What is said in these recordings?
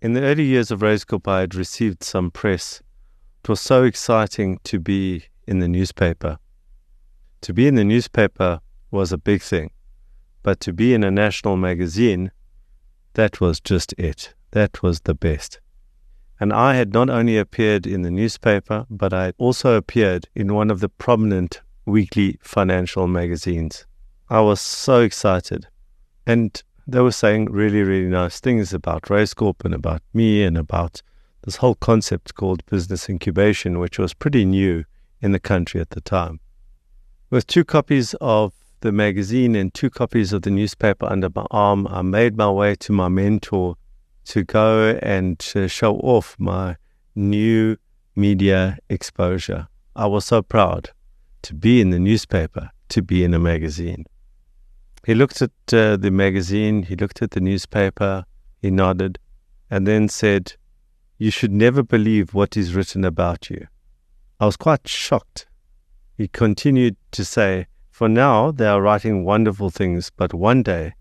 In the early years of Raiz Corp, I had received some press. It was so exciting to be in the newspaper. To be in the newspaper was a big thing, but to be in a national magazine, that was just it. That was the best. And I had not only appeared in the newspaper, but I had also appeared in one of the prominent weekly financial magazines. I was so excited. And they were saying really, really nice things about Raiz Corp and about me and about this whole concept called business incubation, which was pretty new in the country at the time. With 2 copies of the magazine and 2 copies of the newspaper under my arm, I made my way to my mentor to go and show off my new media exposure. I was so proud to be in the newspaper, to be in a magazine. He looked at the magazine, he looked at the newspaper, he nodded, and then said, "You should never believe what is written about you." I was quite shocked. He continued to say, "For now, they are writing wonderful things, but one day,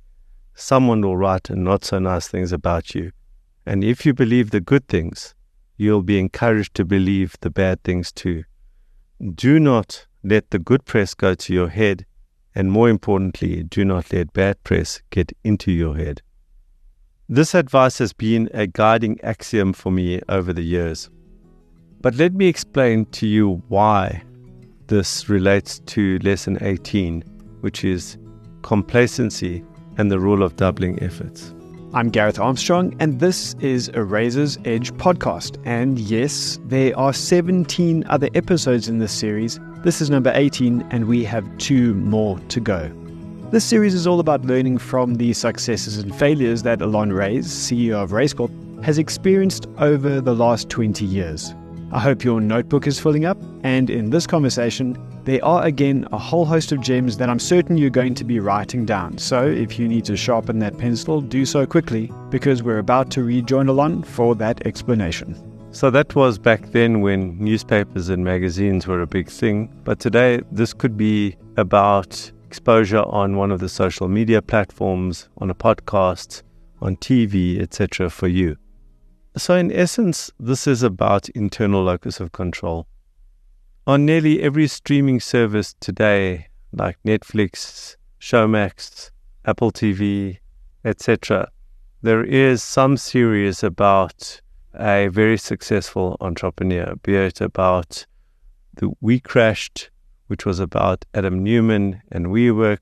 someone will write not so nice things about you. And if you believe the good things, you'll be encouraged to believe the bad things too. Do not let the good press go to your head, and more importantly, do not let bad press get into your head." This advice has been a guiding axiom for me over the years. But let me explain to you why this relates to lesson 18, which is complacency and the rule of doubling efforts. I'm Gareth Armstrong, and this is a Razor's Edge podcast. And yes, there are 17 other episodes in this series. This is number 18, and we have 2 more to go. This series is all about learning from the successes and failures that Allon Raiz, CEO of Raiz Corp, has experienced over the last 20 years. I hope your notebook is filling up, and in this conversation, there are again a whole host of gems that I'm certain you're going to be writing down. So if you need to sharpen that pencil, do so quickly, because we're about to rejoin Allon for that explanation. So that was back then when newspapers and magazines were a big thing. But today, this could be about exposure on one of the social media platforms, on a podcast, on TV, etc. for you. So in essence, this is about internal locus of control. On nearly every streaming service today, like Netflix, Showmax, Apple TV, etc., there is some series about a very successful entrepreneur, be it about the We Crashed, which was about Adam Newman and WeWork,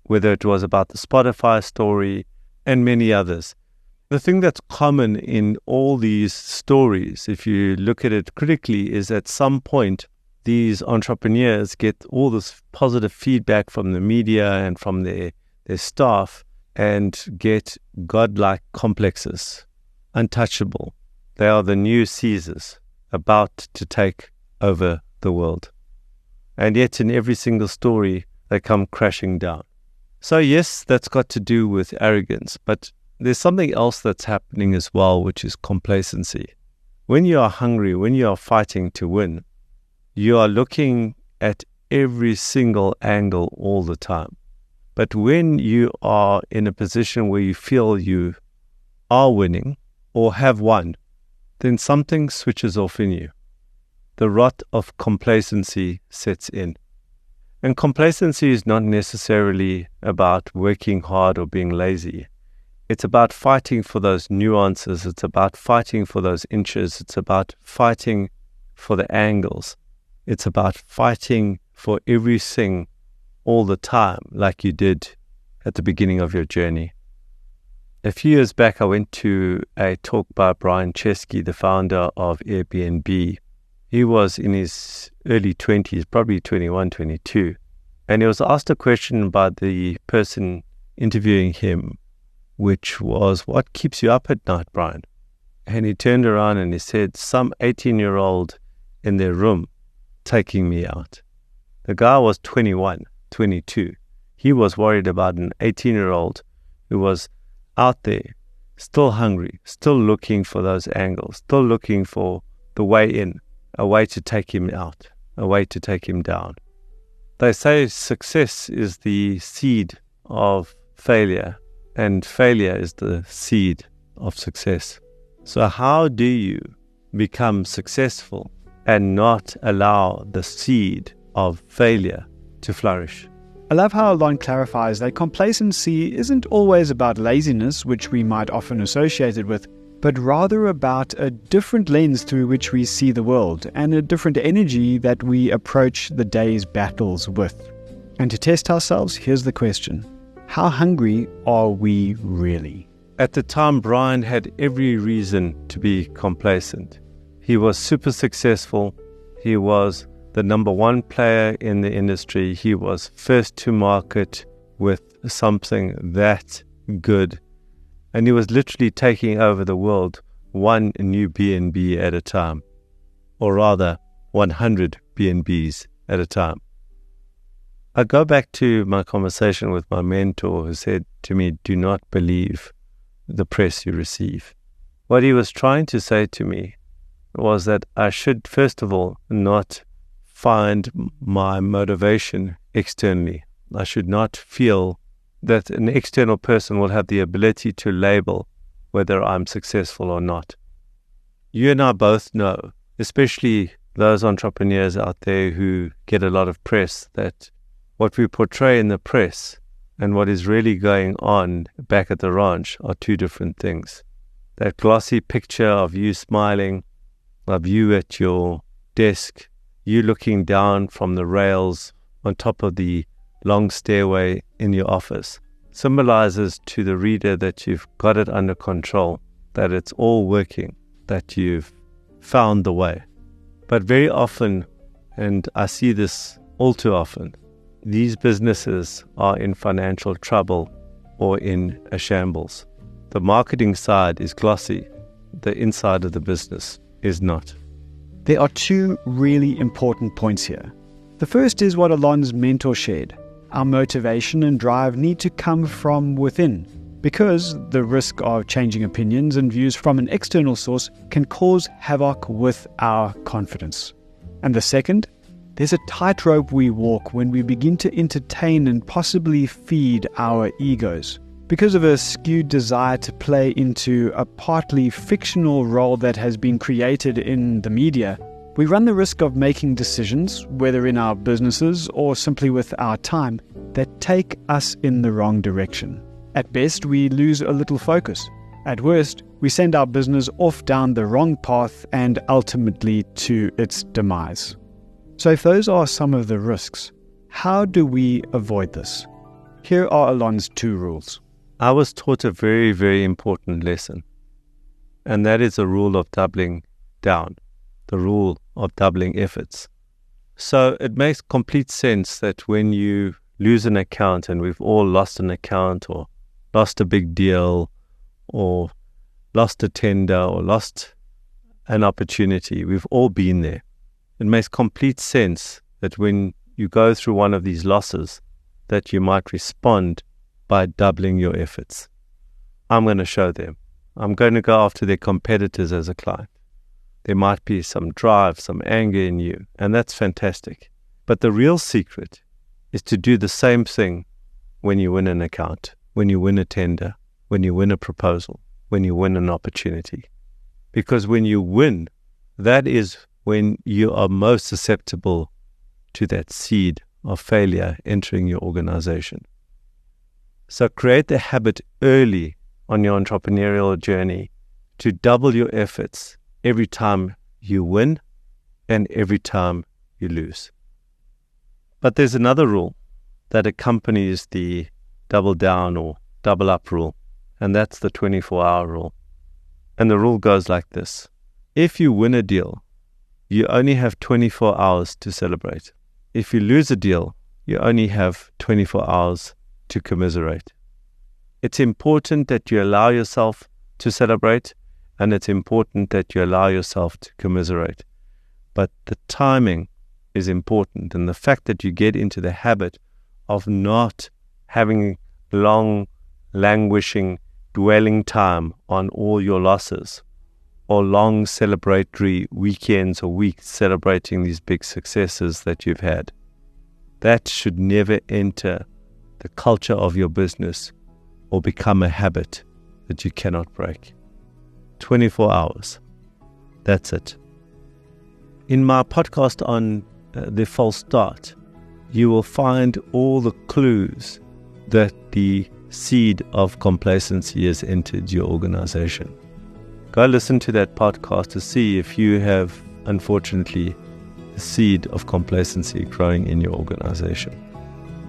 whether it was about the Spotify story, and many others. The thing that's common in all these stories, if you look at it critically, is at some point, these entrepreneurs get all this positive feedback from the media and from their staff and get godlike complexes, untouchable. They are the new Caesars about to take over the world. And yet in every single story, they come crashing down. So yes, that's got to do with arrogance, but there's something else that's happening as well, which is complacency. When you are hungry, when you are fighting to win, you are looking at every single angle all the time. But when you are in a position where you feel you are winning or have won, then something switches off in you. The rot of complacency sets in. And complacency is not necessarily about working hard or being lazy. It's about fighting for those nuances. It's about fighting for those inches. It's about fighting for the angles. It's about fighting for everything all the time, like you did at the beginning of your journey. A few years back, I went to a talk by Brian Chesky, the founder of Airbnb. He was in his early 20s, probably 21, 22. And he was asked a question by the person interviewing him, which was, "What keeps you up at night, Brian?" And he turned around and he said, "Some 18-year-old in their room taking me out." The guy was 21, 22. He was worried about an 18-year-old who was out there, still hungry, still looking for those angles, still looking for the way in, a way to take him out, a way to take him down. They say success is the seed of failure, and failure is the seed of success. So how do you become successful and not allow the seed of failure to flourish? I love how Allon clarifies that complacency isn't always about laziness, which we might often associate it with, but rather about a different lens through which we see the world and a different energy that we approach the day's battles with. And to test ourselves, here's the question: how hungry are we really? At the time, Brian had every reason to be complacent. He was super successful. He was the number one player in the industry. He was first to market with something that good. And he was literally taking over the world one new B&B at a time. Or rather, 100 B&Bs at a time. I go back to my conversation with my mentor who said to me, do not believe the press you receive. What he was trying to say to me was that I should, first of all, not find my motivation externally. I should not feel that an external person will have the ability to label whether I'm successful or not. You and I both know, especially those entrepreneurs out there who get a lot of press, that what we portray in the press and what is really going on back at the ranch are two different things. That glossy picture of you smiling, of you at your desk, you looking down from the rails on top of the long stairway in your office, symbolizes to the reader that you've got it under control, that it's all working, that you've found the way. But very often, and I see this all too often, these businesses are in financial trouble or in a shambles. The marketing side is glossy. The inside of the business is not. There are two really important points here. The first is what Allon's mentor shared. Our motivation and drive need to come from within, because the risk of changing opinions and views from an external source can cause havoc with our confidence. And the second, there's a tightrope we walk when we begin to entertain and possibly feed our egos. Because of a skewed desire to play into a partly fictional role that has been created in the media, we run the risk of making decisions, whether in our businesses or simply with our time, that take us in the wrong direction. At best, we lose a little focus. At worst, we send our business off down the wrong path and ultimately to its demise. So if those are some of the risks, how do we avoid this? Here are Allon's 2 rules. I was taught a very, very important lesson, and that is the rule of doubling down, the rule of doubling efforts. So it makes complete sense that when you lose an account, and we've all lost an account or lost a big deal or lost a tender or lost an opportunity, we've all been there. It makes complete sense that when you go through one of these losses, that you might respond by doubling your efforts. I'm going to show them. I'm going to go after their competitors as a client. There might be some drive, some anger in you, and that's fantastic. But the real secret is to do the same thing when you win an account, when you win a tender, when you win a proposal, when you win an opportunity. Because when you win, that is when you are most susceptible to that seed of failure entering your organization. So create the habit early on your entrepreneurial journey to double your efforts every time you win and every time you lose. But there's another rule that accompanies the double down or double up rule, and that's the 24-hour rule. And the rule goes like this. If you win a deal, you only have 24 hours to celebrate. If you lose a deal, you only have 24 hours to commiserate. It's important that you allow yourself to celebrate, and it's important that you allow yourself to commiserate. But the timing is important, and the fact that you get into the habit of not having long, languishing, dwelling time on all your losses, or long celebratory weekends or weeks celebrating these big successes that you've had. That should never enter the culture of your business or become a habit that you cannot break. 24 hours. That's it. In my podcast on the false start, you will find all the clues that the seed of complacency has entered your organization. Go listen to that podcast to see if you have, unfortunately, the seed of complacency growing in your organization.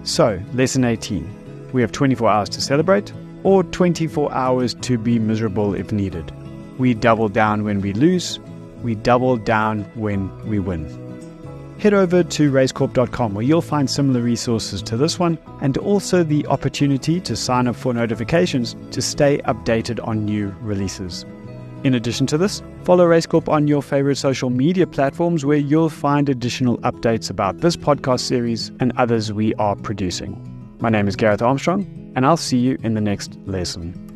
So, lesson 18. We have 24 hours to celebrate, or 24 hours to be miserable if needed. We double down when we lose. We double down when we win. Head over to raizcorp.com where you'll find similar resources to this one, and also the opportunity to sign up for notifications to stay updated on new releases. In addition to this, follow Raiz Corp on your favorite social media platforms where you'll find additional updates about this podcast series and others we are producing. My name is Gareth Armstrong, and I'll see you in the next lesson.